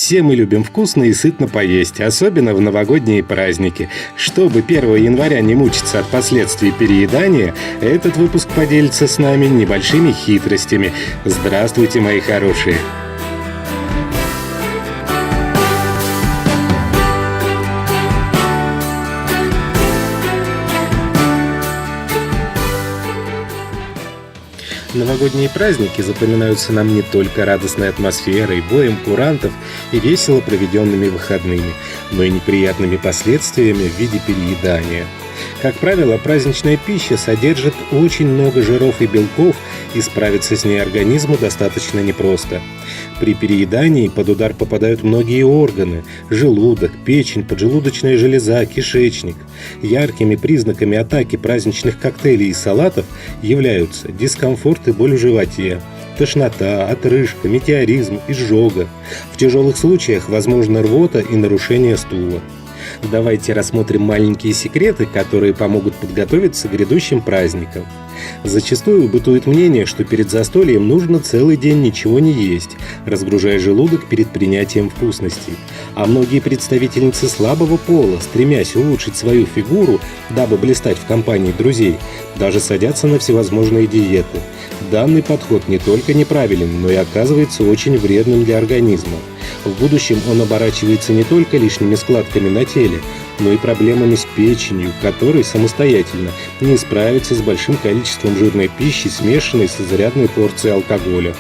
Все мы любим вкусно и сытно поесть, особенно в новогодние праздники. Чтобы 1 января не мучиться от последствий переедания, этот выпуск поделится с нами небольшими хитростями. Здравствуйте, мои хорошие! Новогодние праздники запоминаются нам не только радостной атмосферой, боем курантов и весело проведенными выходными, но и неприятными последствиями в виде переедания. Как правило, праздничная пища содержит очень много жиров и белков, и справиться с ней организму достаточно непросто. При переедании под удар попадают многие органы – желудок, печень, поджелудочная железа, кишечник. Яркими признаками атаки праздничных коктейлей и салатов являются дискомфорт и боль в животе, тошнота, отрыжка, метеоризм, изжога. В тяжелых случаях возможна рвота и нарушение стула. Давайте рассмотрим маленькие секреты, которые помогут подготовиться к грядущим праздникам. Зачастую бытует мнение, что перед застольем нужно целый день ничего не есть, разгружая желудок перед принятием вкусностей. А многие представительницы слабого пола, стремясь улучшить свою фигуру, дабы блистать в компании друзей, даже садятся на всевозможные диеты. Данный подход не только неправилен, но и оказывается очень вредным для организма. В будущем он оборачивается не только лишними складками на теле, но и проблемами с печенью, которой самостоятельно не справится с большим количеством жирной пищи, смешанной с изрядной порцией алкоголя.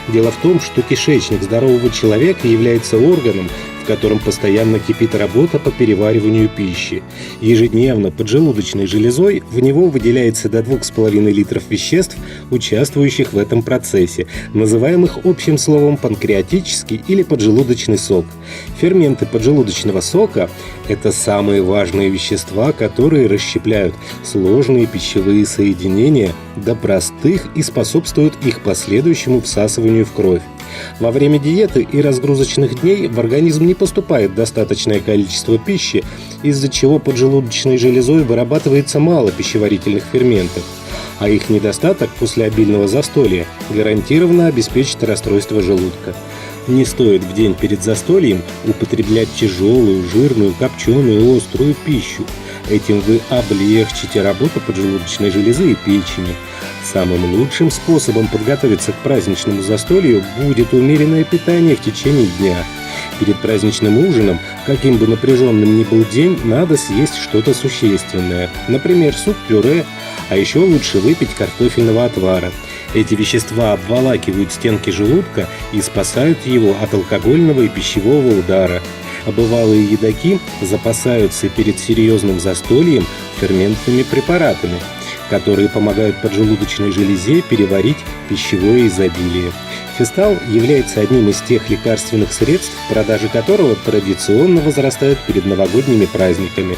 Дело в том, что кишечник здорового человека является органом, в котором постоянно кипит работа по перевариванию пищи. Ежедневно поджелудочной железой в него выделяется до 2,5 литров веществ, участвующих в этом процессе, называемых общим словом панкреатический или поджелудочный сок. Ферменты поджелудочного сока – это самые важные вещества, которые расщепляют сложные пищевые соединения до простых и способствуют их последующему всасыванию в кровь. Во время диеты и разгрузочных дней в организм не поступает достаточное количество пищи, из-за чего поджелудочной железой вырабатывается мало пищеварительных ферментов, а их недостаток после обильного застолья гарантированно обеспечит расстройство желудка. Не стоит в день перед застольем употреблять тяжелую, жирную, копченую и острую пищу. Этим вы облегчите работу поджелудочной железы и печени. Самым лучшим способом подготовиться к праздничному застолью будет умеренное питание в течение дня. Перед праздничным ужином, каким бы напряженным ни был день, надо съесть что-то существенное. Например, суп-пюре, а еще лучше выпить картофельного отвара. Эти вещества обволакивают стенки желудка и спасают его от алкогольного и пищевого удара. А бывалые едоки запасаются перед серьезным застольем ферментными препаратами, которые помогают поджелудочной железе переварить пищевое изобилие. Фистал является одним из тех лекарственных средств, продажи которого традиционно возрастают перед новогодними праздниками.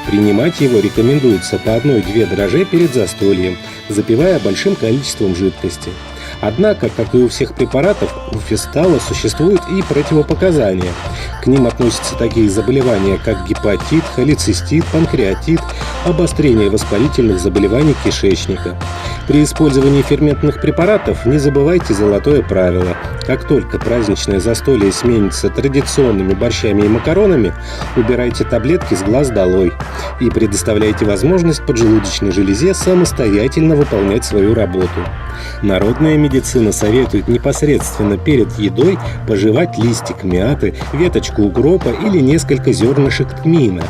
Принимать его рекомендуется по 1-2 дрожжи перед застольем, запивая большим количеством жидкости. Однако, как и у всех препаратов, у фистала существуют и противопоказания. К ним относятся такие заболевания, как гепатит, холецистит, панкреатит, обострение воспалительных заболеваний кишечника. При использовании ферментных препаратов не забывайте золотое правило. Как только праздничное застолье сменится традиционными борщами и макаронами, убирайте таблетки с глаз долой и предоставляйте возможность поджелудочной железе самостоятельно выполнять свою работу. Народная медицина советует непосредственно перед едой пожевать листик мяты, веточку укропа или несколько зернышек тмина,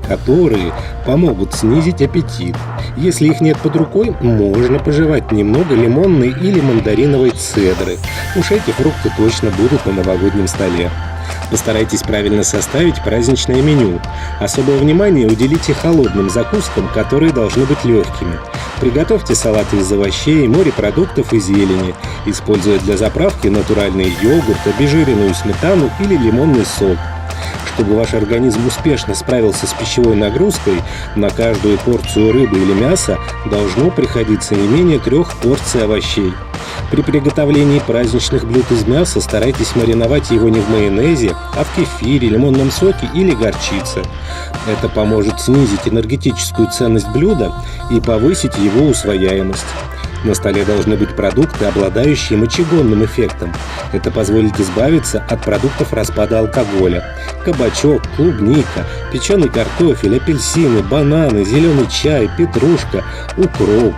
которые помогут снизить аппетит. Если их нет под рукой, можно пожевать немного лимонной или мандариновой цедры. Уж эти фрукты точно будут на новогоднем столе. Постарайтесь правильно составить праздничное меню. Особое внимание уделите холодным закускам, которые должны быть легкими. Приготовьте салаты из овощей, морепродуктов и зелени, используя для заправки натуральный йогурт, обезжиренную сметану или лимонный сок. Чтобы ваш организм успешно справился с пищевой нагрузкой, на каждую порцию рыбы или мяса должно приходиться не менее 3 порций овощей. При приготовлении праздничных блюд из мяса старайтесь мариновать его не в майонезе, а в кефире, лимонном соке или горчице. Это поможет снизить энергетическую ценность блюда и повысить его усвояемость. На столе должны быть продукты, обладающие мочегонным эффектом. Это позволит избавиться от продуктов распада алкоголя. Кабачок, клубника, печеный картофель, апельсины, бананы, зеленый чай, петрушка, укроп.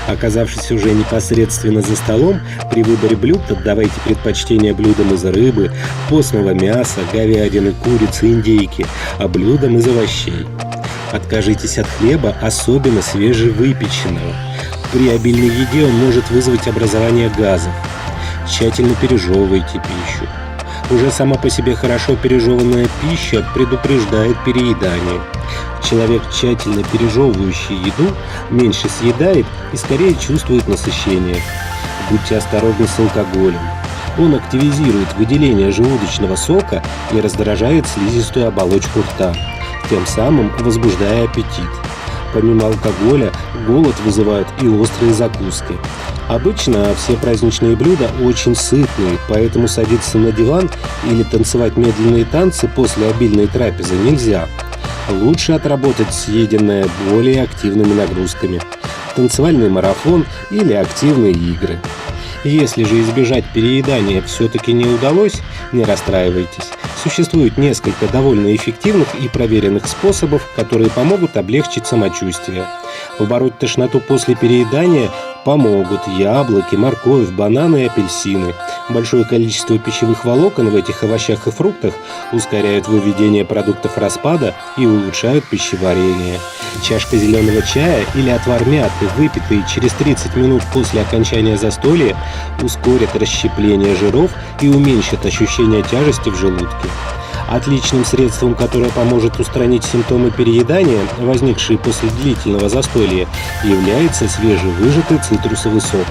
Оказавшись уже непосредственно за столом, при выборе блюд отдавайте предпочтение блюдам из рыбы, постного мяса, говядины, курицы, индейки, а блюдам из овощей. Откажитесь от хлеба, особенно свежевыпеченного. При обильной еде он может вызвать образование газов. Тщательно пережевывайте пищу. Уже сама по себе хорошо пережеванная пища предупреждает переедание. Человек, тщательно пережевывающий еду, меньше съедает и скорее чувствует насыщение. Будьте осторожны с алкоголем. Он активизирует выделение желудочного сока и раздражает слизистую оболочку рта, тем самым возбуждая аппетит. Помимо алкоголя, голод вызывают и острые закуски. Обычно все праздничные блюда очень сытные, поэтому садиться на диван или танцевать медленные танцы после обильной трапезы нельзя. Лучше отработать съеденное более активными нагрузками. Танцевальный марафон или активные игры. Если же избежать переедания все-таки не удалось, не расстраивайтесь. Существует несколько довольно эффективных и проверенных способов, которые помогут облегчить самочувствие. Побороть тошноту после переедания помогут яблоки, морковь, бананы и апельсины. Большое количество пищевых волокон в этих овощах и фруктах ускоряют выведение продуктов распада и улучшают пищеварение. Чашка зеленого чая или отвар мяты, выпитый через 30 минут после окончания застолья, ускорят расщепление жиров и уменьшат ощущение тяжести в желудке. Отличным средством, которое поможет устранить симптомы переедания, возникшие после длительного застолья, является свежевыжатый цитрусовый сок.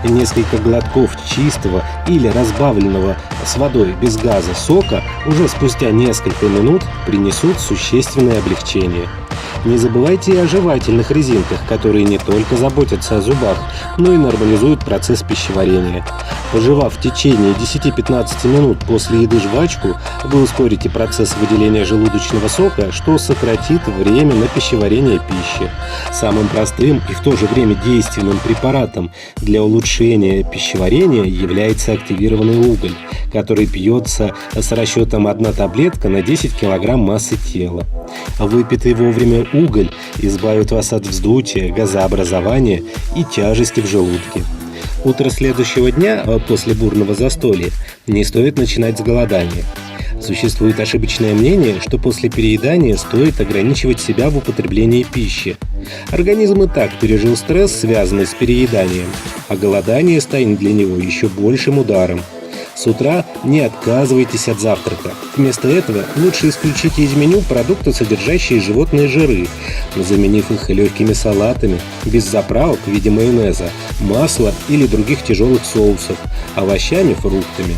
Несколько глотков чистого или разбавленного с водой без газа сока уже спустя несколько минут принесут существенное облегчение. Не забывайте и о жевательных резинках, которые не только заботятся о зубах, но и нормализуют процесс пищеварения. Пожевав в течение 10-15 минут после еды жвачку, вы ускорите процесс выделения желудочного сока, что сократит время на пищеварение пищи. Самым простым и в то же время действенным препаратом для улучшения пищеварения является активированный уголь, который пьется с расчетом 1 таблетка на 10 кг массы тела. Выпитый вовремя уголь избавит вас от вздутия, газообразования и тяжести в желудке. Утро следующего дня после бурного застолья не стоит начинать с голодания. Существует ошибочное мнение, что после переедания стоит ограничивать себя в употреблении пищи. Организм и так пережил стресс, связанный с перееданием, а голодание станет для него еще большим ударом. С утра не отказывайтесь от завтрака. Вместо этого лучше исключите из меню продукты, содержащие животные жиры, заменив их легкими салатами, без заправок в виде майонеза, масла или других тяжелых соусов, овощами, фруктами.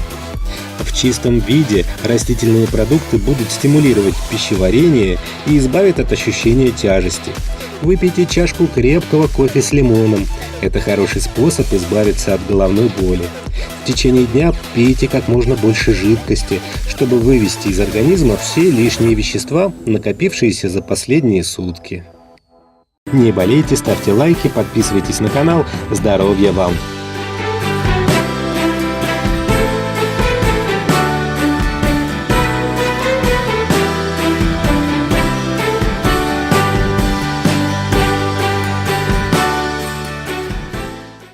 В чистом виде растительные продукты будут стимулировать пищеварение и избавят от ощущения тяжести. Выпейте чашку крепкого кофе с лимоном. Это хороший способ избавиться от головной боли. В течение дня пейте как можно больше жидкости, чтобы вывести из организма все лишние вещества, накопившиеся за последние сутки. Не болейте, ставьте лайки, подписывайтесь на канал. Здоровья вам!